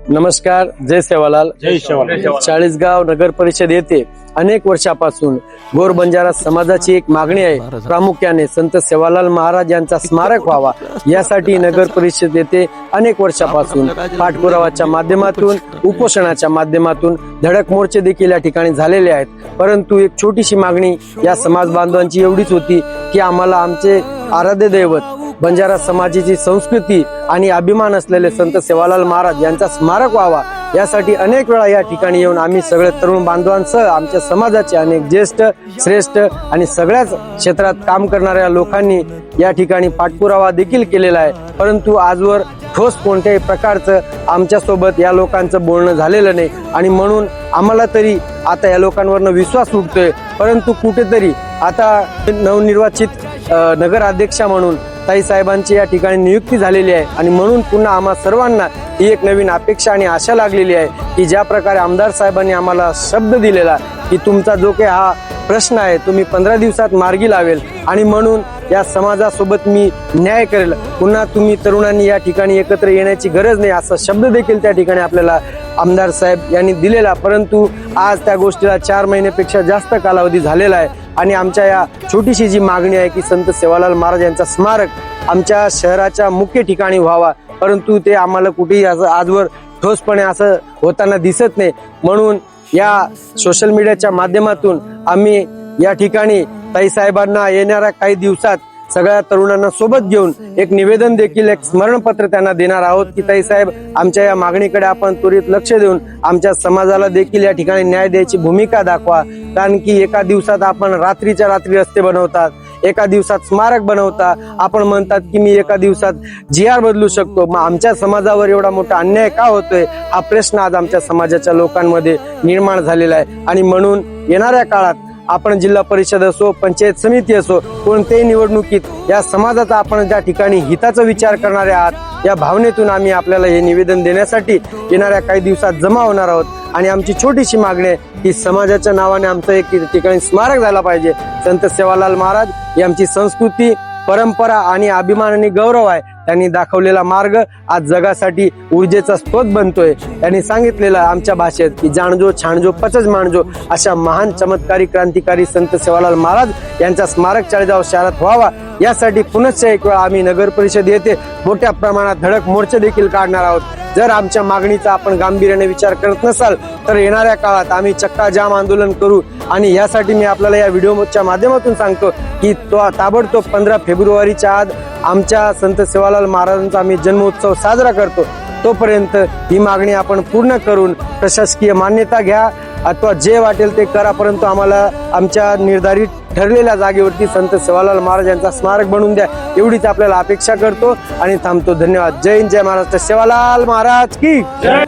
नमस्कार. जय सेवालाल. जय सेवालाल. चाळीसगाव नगर परिषद येथे अनेक वर्षापासून गोर बंजारा समाजाची एक मागणी आहे. प्रामुख्याने संत सेवालाल महाराज यांचा स्मारक व्हावा यासाठी नगर परिषद येथे अनेक वर्षापासून पाठपुरावाच्या माध्यमातून, उपोषणाच्या माध्यमातून धडक मोर्चे देखील या ठिकाणी झालेले आहेत. परंतु एक छोटीशी मागणी या समाज बांधवांची एवढीच होती की आम्हाला आमचे आराध्य दैवत बंजारा समाजाची संस्कृती आणि अभिमान असलेले संत सेवालाल महाराज यांचा स्मारक व्हावा यासाठी अनेक वेळा या ठिकाणी येऊन आम्ही सगळे तरुण बांधवांसह आमच्या समाजाचे अनेक ज्येष्ठ, श्रेष्ठ आणि सगळ्याच क्षेत्रात काम करणाऱ्या लोकांनी या ठिकाणी पाठपुरावा देखील केलेला आहे. परंतु आजवर ठोस कोणत्याही प्रकारचं आमच्यासोबत या लोकांचं बोलणं झालेलं नाही आणि म्हणून आम्हाला तरी आता या लोकांवरनं विश्वास उठतोय. परंतु कुठेतरी आता नवनिर्वाचित नगराध्यक्षा म्हणून ताई साहेबांची या ठिकाणी नियुक्ती झालेली आहे आणि म्हणून पुन्हा आम्हा सर्वांना ही एक नवीन अपेक्षा आणि आशा लागलेली आहे की ज्या प्रकारे आमदार साहेबांनी आम्हाला शब्द दिलेला की तुमचा जो काही हा प्रश्न आहे तुम्ही 15 दिवसात मार्गी लावेल आणि म्हणून या समाजासोबत मी न्याय करेल, पुन्हा तुम्ही तरुणांनी या ठिकाणी एकत्र येण्याची गरज नाही असा शब्द देखील त्या ठिकाणी आपल्याला आमदार साहेब यांनी दिलेला. परंतु आज त्या गोष्टीला 4 महिन्यापेक्षा जास्त कालावधी झालेला आहे आणि आमच्या या छोटीशी जी मागणी आहे की संत सेवालाल महाराज यांचा स्मारक आमच्या शहराच्या मुख्य ठिकाणी व्हावा, परंतु ते आम्हाला कुठेही असं आजवर ठोसपणे असं होताना दिसत नाही. म्हणून या सोशल मीडियाच्या माध्यमातून आम्ही या ठिकाणी ताई साहेबांना येणाऱ्या काही दिवसात सगळ्या तरुणांना सोबत घेऊन एक निवेदन देखील, एक स्मरणपत्र त्यांना देणार आहोत की ताई साहेब आमच्या या मागणीकडे आपण त्वरित लक्ष देऊन आमच्या समाजाला देखील या ठिकाणी न्याय द्यायची भूमिका दाखवा. कारण की एका दिवसात आपण रात्रीच्या रात्री रस्ते बनवतात, एका दिवसात स्मारक बनवता, आपण म्हणतात की मी एका दिवसात GR बदलू शकतो. मग आमच्या समाजावर एवढा मोठा अन्याय का होतोय हा प्रश्न आज आमच्या समाजाच्या लोकांमध्ये निर्माण झालेला आहे. आणि म्हणून येणाऱ्या काळात आपण जिल्हा परिषद असो, पंचायत समिती असो, कोणत्याही निवडणुकीत या समाजाचा आपण ज्या ठिकाणी हिताचा विचार करणारे आहात या भावनेतून आम्ही आपल्याला हे निवेदन देण्यासाठी येणाऱ्या काही दिवसात जमा होणार आहोत. आणि आमची छोटीशी मागणी आहे की समाजाच्या नावाने आमचं एक ठिकाणी स्मारक झाला पाहिजे. संत सेवालाल महाराज ही आमची संस्कृती, परंपरा आणि अभिमान आणि गौरव आहे. त्यांनी दाखवलेला मार्ग आज जगासाठी ऊर्जेचा स्रोत बनतोय. त्यांनी सांगितलेलं आमच्या भाषेत की जाणजो छाणजो पचज माणजो अशा महान चमत्कारी क्रांतिकारी संत सेवालाल महाराज यांचा स्मारक चाळीसगाव शहरात व्हावा यासाठी पुनश्च एक वेळा आम्ही नगर परिषद येथे मोठ्या प्रमाणात धडक मोर्चे देखील काढणार आहोत. जर आमच्या मागणीचा आपण गांभीर्याने विचार करत नसाल तर येणाऱ्या काळात आम्ही चक्का जाम आंदोलन करू. आणि यासाठी मी आपल्याला या व्हिडिओच्या माध्यमातून सांगतो की ताबडतोब 15 फेब्रुवारीच्या आज आमच्या संत सेवालाल महाराजांचा आम्ही जन्मोत्सव साजरा करतो. तोपर्यंत ही मागणी आपण पूर्ण करून प्रशासकीय मान्यता घ्या अथवा जे वाटेल ते करा, परंतु आम्हाला आमच्या निर्धारित ठरलेल्या जागेवरती संत सेवालाल महाराज यांचा स्मारक बनवून द्या एवढीच आपल्याला अपेक्षा करतो आणि थांबतो. धन्यवाद. जय हिंद, जय महाराष्ट्र. सेवालाल महाराज की जय.